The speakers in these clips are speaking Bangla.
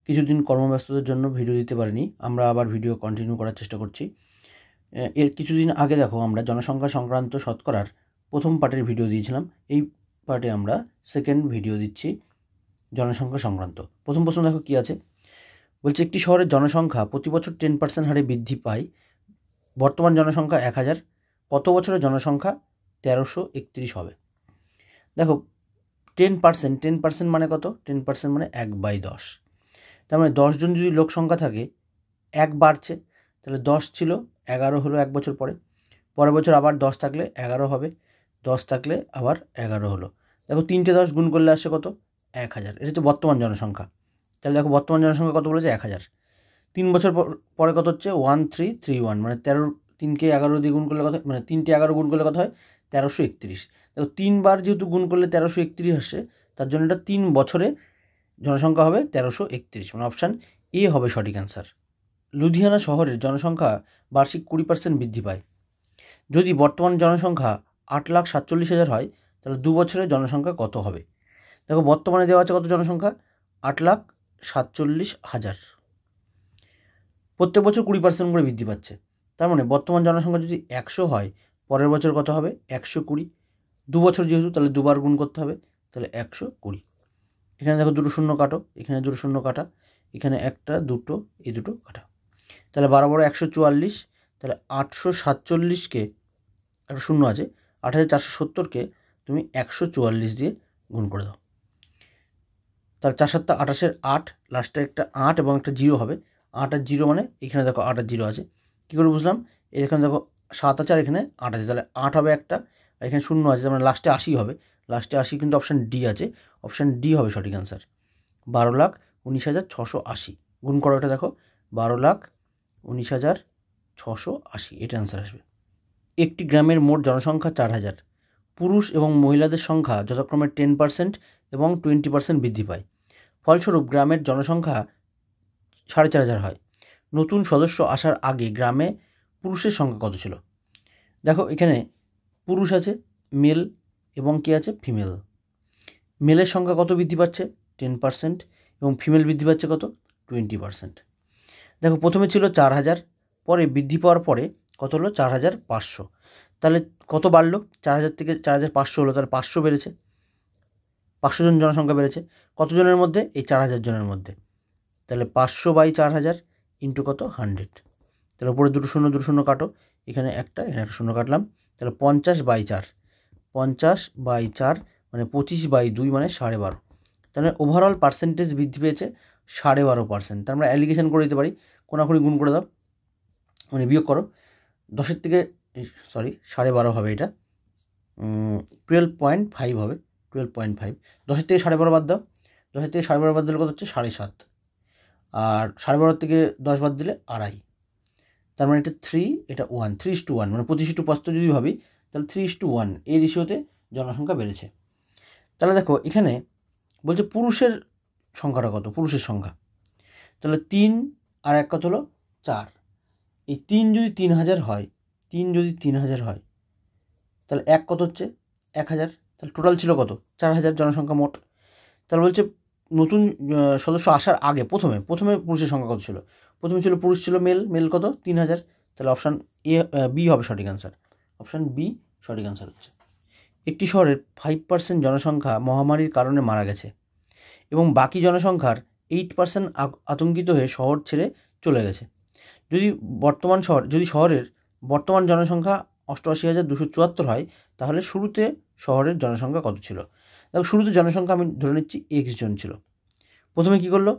কিছুদিন কর্মব্যস্ততার জন্য ভিডিও দিতে পারিনি, আমরা আবার ভিডিও কন্টিনিউ করার চেষ্টা করছি। এর কিছুদিন আগে দেখো আমরা জনসংখ্যা সংক্রান্ত শতকরার প্রথম পার্টের ভিডিও দিয়েছিলাম। এই পার্টে আমরা সেকেন্ড ভিডিও দিচ্ছি জনসংখ্যা সংক্রান্ত। প্রথম প্রশ্ন দেখো কী আছে, বলছে একটি শহরের জনসংখ্যা প্রতি বছর 10% হারে বৃদ্ধি পায়। বর্তমান জনসংখ্যা 1000, কত বছরের জনসংখ্যা 1331 হবে? দেখো 10% মানে কত? 10% মানে 1/10। তার মানে 10 জন যদি লোক সংখ্যা থাকে, 1 বাড়ছে, তাহলে 10 ছিল 11 হলো 1 বছর পরে, পরের বছর আবার 10 থাকলে 11 হবে, 10 থাকলে আবার 11 হলো। দেখো 3টে 10 গুণ করলে আসছে কত? 1000। এটা হচ্ছে বর্তমান জনসংখ্যা। তাহলে দেখো বর্তমান জনসংখ্যা কত বলেছে? 1000। 3 বছর পরে কত হচ্ছে? 1331, মানে 3কে 11 দিয়ে গুণ করলে কত, মানে 3টে 11 গুণ করলে কত হয়? 1331। দেখো 3 বার যেহেতু গুণ করলে 1331 আসছে, তার জন্য এটা 3 বছরে জনসংখ্যা হবে 1331, মানে অপশান এ হবে সঠিক অ্যান্সার। লুধিয়ানা শহরের জনসংখ্যা বার্ষিক 20% বৃদ্ধি পায়। যদি বর্তমান জনসংখ্যা 8,47,000 হয়, তাহলে 2 বছরে জনসংখ্যা কত হবে? দেখো বর্তমানে দেওয়া আছে কত জনসংখ্যা? 8,47,000। প্রত্যেক বছর 20% করে বৃদ্ধি পাচ্ছে। তার মানে বর্তমান জনসংখ্যা যদি 100 হয়, পরের বছর কত হবে? 120। 2 বছর যেহেতু, তাহলে 2 বার গুণ করতে হবে, তাহলে 120। এখানে দেখো 2 শূন্য কাটো, এখানে 2 শূন্য কাটা, এখানে 1টা 2টো, এই 2টো কাটা, তাহলে 12 12 144। তাহলে 847কে, একটা শূন্য আছে, 8470কে তুমি 144 দিয়ে গুণ করে দাও। তার 4 7 28-এর 8, লাস্টে একটা 8 এবং একটা 0 হবে। 8 আর 0 মানে এখানে দেখো 8 আর 0 আছে। কী করে বুঝলাম? এখানে দেখো 7 আছে আর এখানে 8 আছে, তাহলে 8 হবে একটা, আর এখানে 0 আছে, মানে লাস্টে 80 হবে। লাস্টে 80 কিন্তু অপশান ডি আছে, অপশান ডি হবে সঠিক অ্যান্সার। 12,19,680 গুণ করো, এটা দেখো 12,19,680, এটা অ্যান্সার আসবে। একটি গ্রামের মোট জনসংখ্যা 4000, পুরুষ এবং মহিলাদের সংখ্যা যথাক্রমে 10% এবং 20% বৃদ্ধি পায়। ফলস্বরূপ গ্রামের জনসংখ্যা 4,500 হয়। নতুন সদস্য আসার আগে গ্রামে পুরুষের সংখ্যা কত ছিল? দেখো এখানে পুরুষ আছে, মেল, এবং কি আছে? ফিমেল। মেলের সংখ্যা কত বৃদ্ধি পাচ্ছে? 10%, এবং ফিমেল বৃদ্ধি পাচ্ছে কত? 20%। দেখো প্রথমে ছিল 4000, পরে বৃদ্ধি পাওয়ার পরে কত হলো? 4500। তাহলে কত বাড়লো? 4000 থেকে 4500 হলো, তাহলে 500 বেড়েছে, 500 জন জনসংখ্যা বেড়েছে। কতজনের মধ্যে? এই 4000 জনের মধ্যে। তাহলে 500/4000 ইন্টু কত? 100। তাহলে উপরে 2 শূন্য 2 শূন্য কাটো, এখানে একটা, এখানে একটা শূন্য কাটলাম, তাহলে 50/4। 50/4 মানে 25/2 মানে 12.5। তাহলে ওভারঅল পার্সেন্টেজ বৃদ্ধি পেয়েছে 12.5%। তার আমরা অ্যালিগেশন করে দিতে পারি, কোনাকুনি গুণ করে দাও, মানে বিয়োগ করো। 10-এর থেকে 12.5 হবে, এটা 12.5 হবে, 12.5। 10-এর থেকে 12.5 বাদ দাও, 10-এর থেকে 12.5 বাদ দিলে কত হচ্ছে? 7.5। আর 12.5 থেকে 10 বাদ দিলে 2.5। তার মানে এটা 3, এটা 1, 3:1, মানে 25:5 যদি ভাবি, তাহলে 3:1 এই রেশিওতে জনসংখ্যা বেড়েছে। তাহলে দেখো এখানে বলছে পুরুষের সংখ্যাটা কত? পুরুষের সংখ্যা, তাহলে 3 আর 1 কত হলো? 4। এই 3 যদি 3000 হয়, 3 যদি 3000 হয়, তাহলে 1 কত হচ্ছে? 1000। তাহলে টোটাল ছিল কত? 4000 জনসংখ্যা মোট। তাহলে বলছে নতুন সদস্য আসার আগে প্রথমে পুরুষের সংখ্যা কত ছিল? প্রথমে ছিল পুরুষ, ছিল মেল কত? 3000। তাহলে অপশান এ, বি হবে সঠিক অ্যান্সার। অপশান বি সঠিক অ্যান্সার হচ্ছে। একটি শহরের 5% জনসংখ্যা মহামারীর কারণে মারা গেছে এবং বাকি জনসংখ্যার 8% আতঙ্কিত হয়ে শহর ছেড়ে চলে গেছে। যদি শহরের বর্তমান জনসংখ্যা 88,274 হয়, তাহলে শুরুতে শহরের জনসংখ্যা কত ছিল? দেখো শুরুতে জনসংখ্যা আমি ধরে নিচ্ছি x জন ছিল। প্রথমে কী করলো?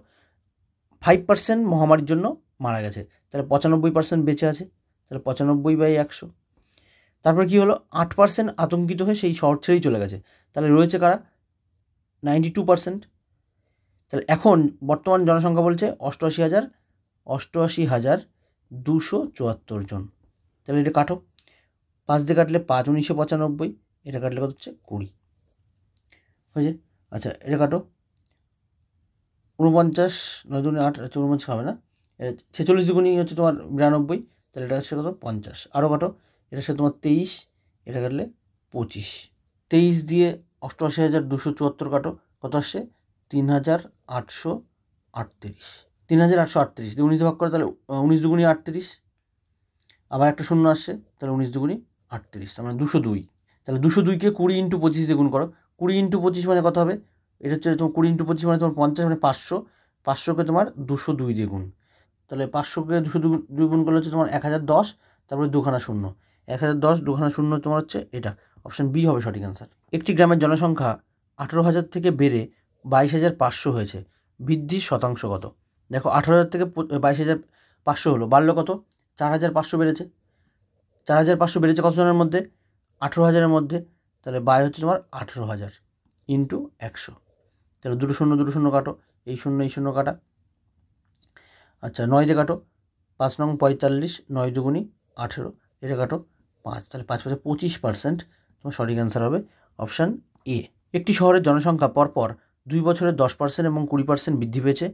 5% মহামারীর জন্য মারা গেছে, তাহলে 95% বেঁচে আছে, তাহলে 95/100। তারপরে কী হলো? 8% আতঙ্কিত হয়ে সেই শহর ছেড়েই চলে গেছে, তাহলে রয়েছে কারা? 92%। তাহলে এখন বর্তমান জনসংখ্যা বলছে 88,274 জন। তাহলে এটা কাটো, 5 দিয়ে কাটলে 5, 1995, এটা কাটলে কত হচ্ছে? 20 হয়েছে। আচ্ছা এটা কাটো, 49, 9 দুগুণে 8, 49 হবে না, এটা 46 দুগুণই হচ্ছে তোমার 92, তাহলে এটা হচ্ছে কত? 50। আরও কাটো, এটা হচ্ছে তোমার 23, এটা কাটলে 25। 23 দিয়ে 88,274 কাটো, কত আসছে? 3,800 38, 3838 দিয়ে 19 দিয়ে ভাগ করে তাহলে 19 দুগুণি 38, আবার একটা শূন্য আসছে, তাহলে 19 দুগুণি 38, তার মানে 202। তাহলে 202কে 20 × 25 দিয়ে গুণ করো। 20 × 25 মানে কত হবে? এটা হচ্ছে তোমার 20 × 25 মানে তোমার 50, মানে 500। 500কে তোমার 202 দিয়ে গুণ, তাহলে 500কে 202 গুণ করলে হচ্ছে তোমার 1010, তারপরে দুখানা শূন্য, 1010 দুখানা শূন্য তোমার হচ্ছে এটা, অপশান বি হবে সঠিক অ্যান্সার। একটি গ্রামের জনসংখ্যা 18,000 থেকে বেড়ে 22,500 হয়েছে, বৃদ্ধির শতাংশ কত? দেখো 18,000 থেকে 22,500 হলো, বাড়লো কত? 4,500 বেড়েছে। 4,500 বেড়েছে কতজনের মধ্যে? 18,000-এর মধ্যে। তাহলে বাই হচ্ছে তোমার 18,000 ইন্টু 100, তাহলে দুটো শূন্য কাটো, এই শূন্য কাটা। আচ্ছা 9 দিয়ে কাটো, 5 নং 45, 9 দুগুণি 18, এটা কাটো 5, তাহলে 5 5 25%, তোমার সঠিক অ্যান্সার হবে অপশান এ। একটি শহরের জনসংখ্যা পরপর 2 বছরে 10% এবং 20% বৃদ্ধি পেয়েছে,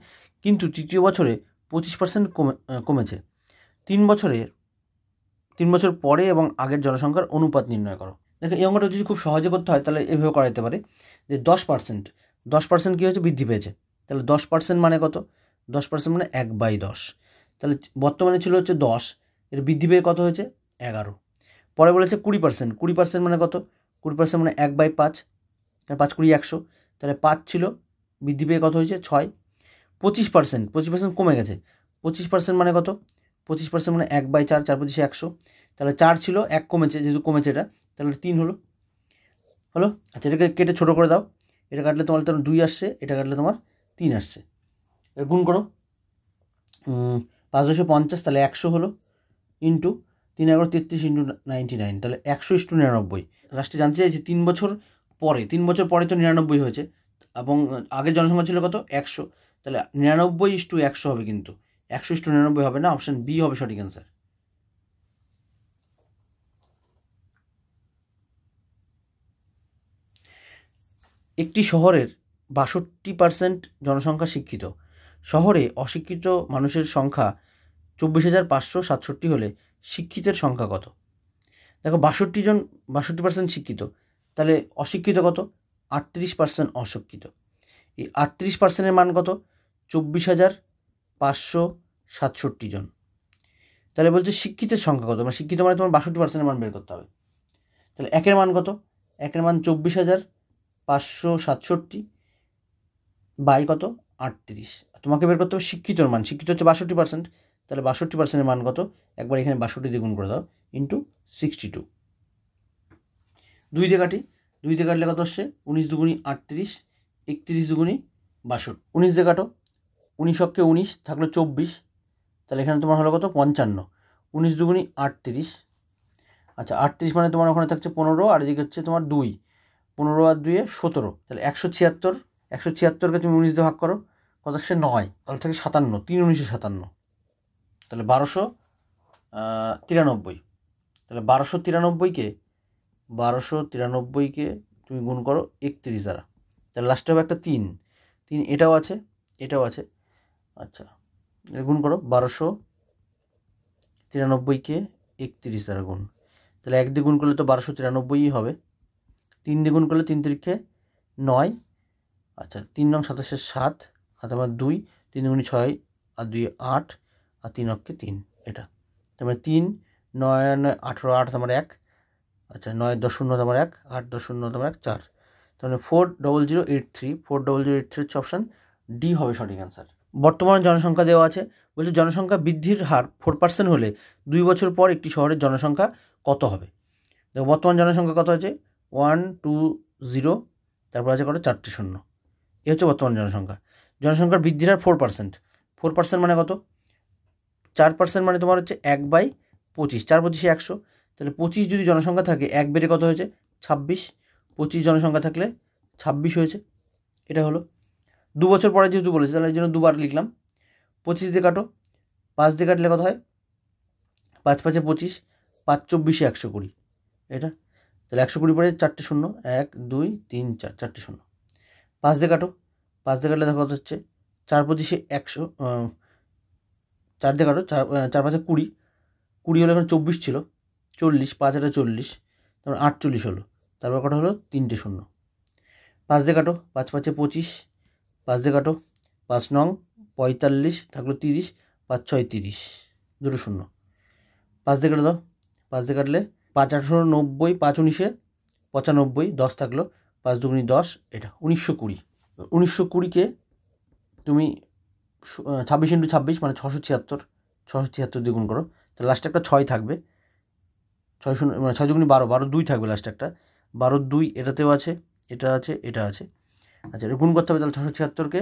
কিন্তু তৃতীয় বছরে 25% কমেছে। 3 বছর পরে এবং আগের জনসংখ্যার অনুপাত নির্ণয় করো। দেখো এই অঙ্কটা যদি খুব সহজে করতে হয় তাহলে এভাবে করা যেতে পারে যে 10% কী হয়েছে? বৃদ্ধি পেয়েছে। তাহলে 10% মানে কত? 10% মানে 1/10। তাহলে বর্তমানে ছিল হচ্ছে 10, এর বৃদ্ধি পেয়ে কত হয়েছে? 11। পরে বলেছে 20% মানে কত? 20% মানে 1/5, 5 20 100, তাহলে 5 ছিল, বৃদ্ধি পেয়ে কত হয়েছে? 6। 25% কমে গেছে। 25% মানে কত? 25% মানে 1/4, 4 25 100, তাহলে 4 ছিল, 1 কমেছে, যেহেতু কমেছে এটা, তাহলে 3 হলো। আচ্ছা এটাকে কেটে ছোটো করে দাও, এটা কাটলে তোমার 2 আসছে, এটা কাটলে তোমার 3 আসছে। এর গুণ করো, 5 250, তাহলে 100 হলো, ইন্টু 3 11 33 ইন্টু 99, তাহলে 100:99। লাস্টে জানতে চাইছি 3 বছর পরে তো 99 হয়েছে, এবং আগের জনসংখ্যা ছিল কত? 100, তাহলে 99:100 হবে, কিন্তু 100:99 হবে না, অপশান বি হবে সঠিক অ্যান্সার। একটি শহরের 62% জনসংখ্যা শিক্ষিত। শহরে অশিক্ষিত মানুষের সংখ্যা 24,567 হলে শিক্ষিতের সংখ্যা কত? দেখো 62% শিক্ষিত, তাহলে অশিক্ষিত কত? 38% অশিক্ষিত। এই 38%-এর মান কত? 24,567 জন। তাহলে বলছে শিক্ষিতের সংখ্যা কত? মানে শিক্ষিত মানে তোমার 62%-এর মান বের করতে হবে। তাহলে একের মান কত? একের মান 24,567 বাই কত? 38। তোমাকে বের করতে হবে শিক্ষিতর মান। শিক্ষিত হচ্ছে 62%, তাহলে 62%-এর মান কত? একবার এখানে 62 দিয়ে গুণ করে দাও, ইন্টু 62। 2 দিয়ে কাটি, 2 দিয়ে কাটলে কত আসছে? 19 দুগুণি 38, 31 দুগুণি 62। 19 দিয়ে কাটো, 19 অক্ষে 19 থাকলো 24, তাহলে এখানে তোমার হলো কত? 55। 19 দুগুণি 38, আচ্ছা 38 মানে তোমার ওখানে থাকছে 15, আর এদিকে হচ্ছে তোমার 2, 15 আর 2 17, তাহলে 176। 176কে তুমি 19 দিয়ে ভাগ করো, কত আসছে? 9, তাহলে থেকে 57, 3 19 57, তাহলে 1293। তাহলে 1293কে তুমি গুণ করো 31 দ্বারা, তাহলে লাস্টে হবে একটা 3, এটাও আছে, এটাও আছে। আচ্ছা গুণ করো 1293কে 31 দ্বারা গুণ, তাহলে 1 দিয়ে গুণ করলে তো 1293 হবে, 3 দিয়ে গুণ করলে 3 3 9, আচ্ছা 3 নং 27 7, আর তোমার 2, 3 দুগুণি 6 আর 2 8, আর 3 অক্ষে 3, এটা তারপরে 3 9 9 18 8 তোমার 1, আচ্ছা 9 10 0 তোমার 1, 8 10 0 তোমার 1 4, তাহলে 40083 হচ্ছে অপশান ডি হবে সঠিক অ্যান্সার। বর্তমান জনসংখ্যা দেওয়া আছে, বলছে জনসংখ্যা বৃদ্ধির হার 4% হলে 2 বছর পর একটি শহরের জনসংখ্যা কত হবে? দেখো বর্তমান জনসংখ্যা কত আছে? 120, তারপর আছে কত? 4টি শূন্য, এ হচ্ছে বর্তমান জনসংখ্যা। জনসংখ্যার বৃদ্ধির হার 4%, 4% মানে কত? 4% মানে তোমার হচ্ছে 1/25, 4 25 100, তাহলে 25 যদি জনসংখ্যা থাকে, 1 বেড়ে কত হয়েছে? 26, 25 জনসংখ্যা থাকলে 26 হয়েছে, এটা হলো। 2 বছর পরে যেহেতু বলেছে, তাহলে এই জন্য দুবার লিখলাম। 25 দিয়ে কাটো, 5 দিয়ে কাটলে কত হয়? 5 5 25, 5 24 120, এটা তাহলে 120 পরে 4টি শূন্য, 1 2 3 4, 4টি শূন্য। 5 দিয়ে কাটো, 5 দিয়ে কাটলে দেখো কত হচ্ছে? 4 25 100, 4 দিয়ে কাটো, 4 5 20, 20 হলো, এখন 24 ছিল, 40, 5 এটা 40, তারপর 48 হলো, তারপর কটা হলো? 3টে শূন্য। 5 দিয়ে কাটো, 5 5 25, 5 দিয়ে কাটো, 5 নং 45 থাকলো 30, 5 6 30, 2 শূন্য, 5 দিয়ে কেটে দাও, 5 দিয়ে কাটলে 5 18 90, 5 19 95, 10 থাকলো, 5 2 10, এটা 1920। 1920কে তুমি 26 × 26 মানে 676, 676 দিয়ে গুণ করো, তাহলে লাস্টে একটা 6 থাকবে, 6 শূন্য মানে 6 2 12, 12 2 থাকবে লাস্টে একটা, 12 2 এটাতেও আছে, এটা আছে, এটা আছে। আচ্ছা, এটা গুণ করতে হবে, তাহলে 676কে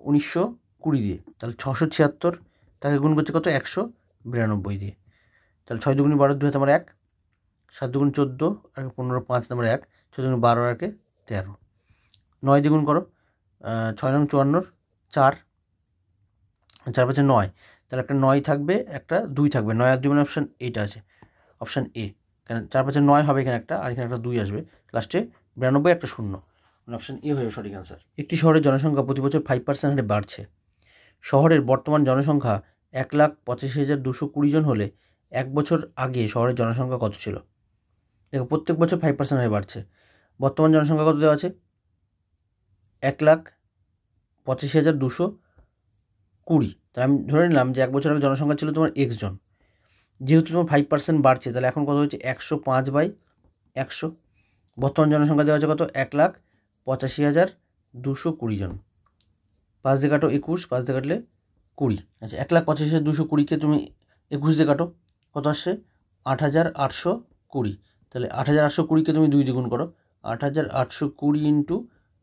1920 দিয়ে, তাহলে 676 তাকে গুণ করছে কত 192 দিয়ে, তাহলে 6 2 12, 2 হাতে আমার 1, 7 2 14 আর 15 5 নম্বর 1, 6 2 12 আর 13, 9 দিয়ে গুণ করো, 6 9 54, 4, 4 5 9, তাহলে একটা 9 থাকবে, একটা 2 থাকবে, 9 আর 2 মানে অপশান এইটা আছে, অপশান এ, কেন 4 5 9 হবে এখানে একটা, আর এখানে একটা 2 আসবে, লাস্টে 92 একটা শূন্য, মানে অপশান এ হয়ে সঠিক অ্যান্সার। একটি শহরের জনসংখ্যা প্রতি বছর 5% হারে বাড়ছে। শহরের বর্তমান জনসংখ্যা 1,85,220 জন হলে 1 বছর আগে শহরের জনসংখ্যা কত ছিল? দেখো, প্রত্যেক বছর 5% হারে বাড়ছে। বর্তমান জনসংখ্যা কত দেওয়া আছে? 1,85,220। তাই আমি ধরে নিলাম যে 1 বছর আগে জনসংখ্যা ছিল তোমার x জন, যেহেতু তোমার 5% বাড়ছে, তাহলে এখন কত হচ্ছে 105/100। বর্তমান জনসংখ্যা দেওয়া আছে কত 1,85,220 জন। 5 দিয়ে কাটো 21, 5 দিয়ে কাটলে 20। আচ্ছা, 1,85,220কে তুমি 21 দিয়ে কাটো, কত আসছে 8,820। তাহলে 8,820কে তুমি 2 দিয়ে গুণ করো, 8,820 ইন্টু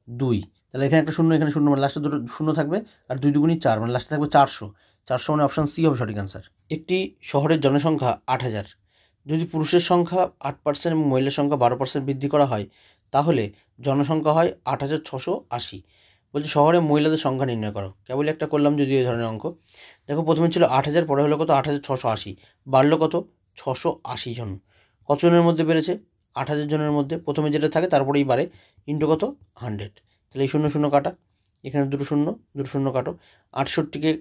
2, তাহলে এখানে একটা শূন্য, এখানে শূন্য, মানে লাস্টে দুটো শূন্য থাকবে, আর 2 2 4, মানে লাস্টে থাকবে 400। 400 মানে অপশান সি হবে সঠিক অ্যান্সার। একটি শহরের জনসংখ্যা 8,000, যদি পুরুষের সংখ্যা 8% এবং মহিলার সংখ্যা 12% বৃদ্ধি করা হয়, তাহলে জনসংখ্যা হয় 8,680। বলছি শহরে মহিলাদের সংখ্যা নির্ণয় করো। কেবল একটা করলাম যদি এই ধরনের অঙ্ক। দেখো, প্রথমে ছিল 8,000, পরে হলো কত 8,680, বাড়লো কত 680 জন। কতজনের মধ্যে বেড়েছে? 8,000 জনের মধ্যে। প্রথমে যেটা থাকে তারপরেই বাড়ে, ইন্টু কত 100। তাহলে এই শূন্য শূন্য কাটা, এখানে 2 শূন্য, 2 শূন্য কাটো। 68কে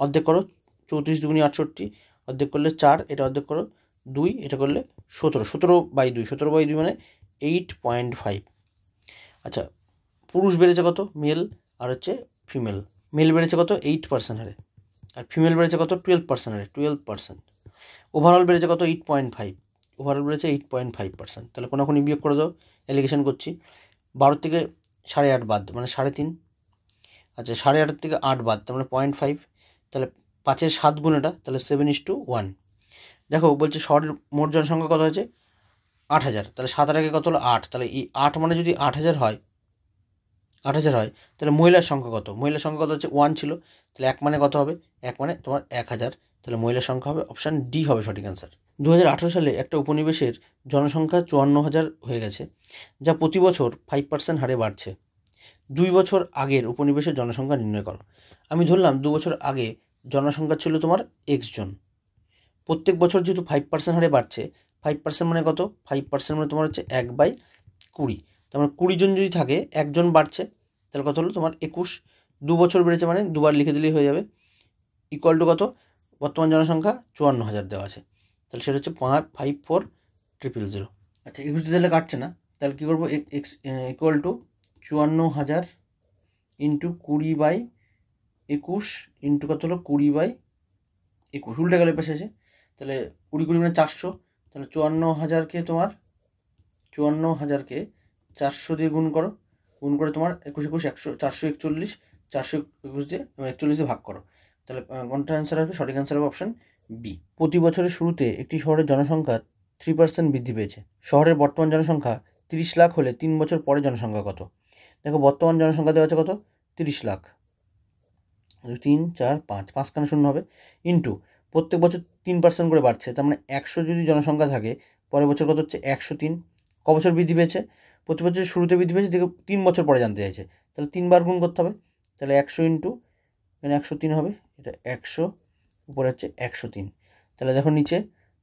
অর্ধেক করো, 34 2 68, অর্ধেক করলে 4, এটা অর্ধেক করো 2, এটা করলে 17, 17/2, 17/2 মানে 8.5। আচ্ছা, পুরুষ বেড়েছে কত? মেল আর হচ্ছে ফিমেল। মেল বেড়েছে কত 8% হারে, আর ফিমেল বেড়েছে কত 12% হারে, 12%। ওভারঅল বেড়েছে কত 8.5, ওভারঅল বেড়েছে 8.5%। তাহলে কোনাকুনি বিয়োগ করে দাও, অ্যালিগেশন করছি। 12 থেকে 8.5 বাদ, মানে 3.5। আচ্ছা, 8.5 থেকে 8 বাদ, তার মানে 0.5। তাহলে 5-এর 7 গুণ এটা, তাহলে 7:1। দেখো, বলছে শহরের মোট জনসংখ্যা কত হয়েছে 8,000, তাহলে 7 আর আগে কত হলো 8, তাহলে এই 8 মানে যদি 8,000 হয়, 8,000 হয়, তাহলে মহিলার সংখ্যা কত? মহিলার সংখ্যা কত হচ্ছে 1 ছিল, তাহলে 1 মানে কত হবে? 1 মানে তোমার 1,000, তাহলে মহিলার সংখ্যা হবে অপশান ডি হবে সঠিক অ্যান্সার। 2018 সালে একটা উপনিবেশের জনসংখ্যা 54,000 হয়ে গেছে, যা প্রতি বছর 5% হারে বাড়ছে। 2 বছর আগের উপনিবেশের জনসংখ্যা নির্ণয় করো। আমি ধরলাম 2 বছর আগে জনসংখ্যা ছিল তোমার x জন। প্রত্যেক বছর যেহেতু 5% হারে বাড়ছে, 5% মানে কত? 5% মানে তোমার হচ্ছে 1/20। তার মানে 20 জন যদি থাকে, 1 জন বাড়ছে, তাহলে কত হলো তোমার 21। 2 বছর বেড়েছে মানে 2 বার লিখে দিলেই হয়ে যাবে। ইকুয়াল টু কত? বর্তমান জনসংখ্যা 54,000 দেওয়া আছে, তাহলে সেটা হচ্ছে 5,54,000। আচ্ছা, 21 দিলে কাটছে না, তাহলে কী করবো? X equal to 54,000 into 20/21 into কত হলো 20/21, উল্টে গেলে পাশে আছে, তাহলে 20 মানে 400। তাহলে 54,000কে তোমার 54,000কে 400 দিয়ে গুণ করো, গুণ করে তোমার 21 100 441, 421 দিয়ে 41 দিয়ে ভাগ করো, তাহলে কোনটা অ্যান্সার হবে? সঠিক অ্যান্সার হবে অপশান বি। প্রতি বছরের শুরুতে একটি শহরের জনসংখ্যা 3% বৃদ্ধি পেয়েছে। শহরের বর্তমান জনসংখ্যা 30 লাখ হলে 3 বছর পরে জনসংখ্যা কত? দেখো, বর্তমান জনসংখ্যা দেওয়া আছে কত 30 লাখ, 3 4 5, 5 কানে শূন্য হবে, ইন্টু প্রত্যেক বছর 3% করে বাড়ছে, তার মানে 100 যদি জনসংখ্যা থাকে, পরের বছর কত হচ্ছে 103। ক বছর বৃদ্ধি পেয়েছে? প্রতি বছরের শুরুতে বৃদ্ধি পেয়েছে, দেখো 3 বছর পরে জানতে চাইছে, তাহলে 3 বার গুণ করতে হবে, তাহলে 100 ইন্টু এখানে 103 হবে, এটা 100 উপরে হচ্ছে 103। তাহলে দেখো নিচে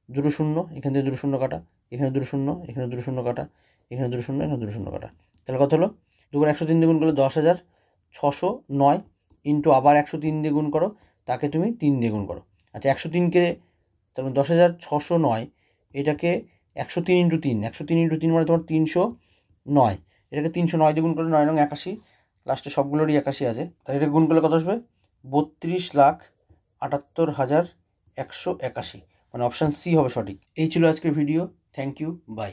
2 শূন্য, এখান থেকে 2 শূন্য কাটা, এখানে 2 শূন্য, এখানে 2 শূন্য কাটা, এখানে 2 শূন্য, এখানে 2 শূন্য কাটা, তাহলে কত হলো? 2 বার 103 দিয়ে গুণ করলে 10,609 ইন্টু আবার 103 দিয়ে গুণ করো, তাকে তুমি 3 দিয়ে গুণ করো। আচ্ছা, 103কে তার মানে 10,609, এটাকে 103 ইন্টু 3, 103 ইন্টু 3 মানে তোমার 309, এটাকে 309 দিয়ে গুণ করলে 9 9 81, লাস্টে সবগুলোরই 81 আছে, তাই এটা গুণ করলে কত আসবে? 32,78,181, মানে অপশান সি হবে সঠিক। এই ছিল আজকের ভিডিও। Thank you, by.